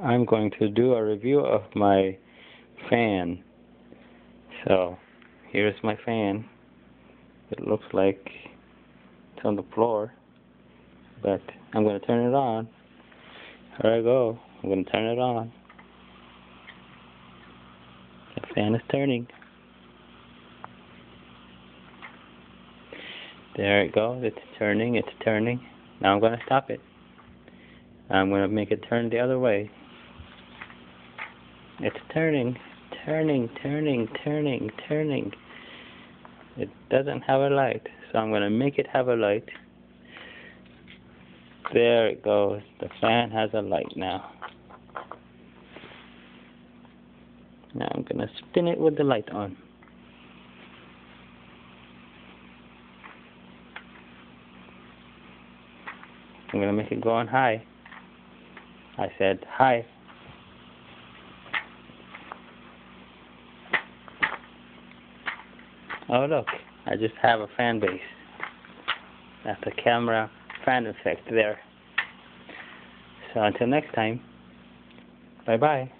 I'm going to do a review of my fan. So, here's my fan. It looks like it's on the floor, but I'm going to turn it on. Here I go. I'm going to turn it on. The fan is turning. There it goes. It's turning. It's turning. Now I'm going to stop it. I'm going to make it turn the other way. It's turning. Turning, turning, turning, turning. It doesn't have a light, so I'm going to make it have a light. There it goes. The fan has a light now. Now I'm going to spin it with the light on. I'm going to make it go on high. I said high. Oh look, I just have a fan base. That's a camera fan effect there. So until next time, bye bye.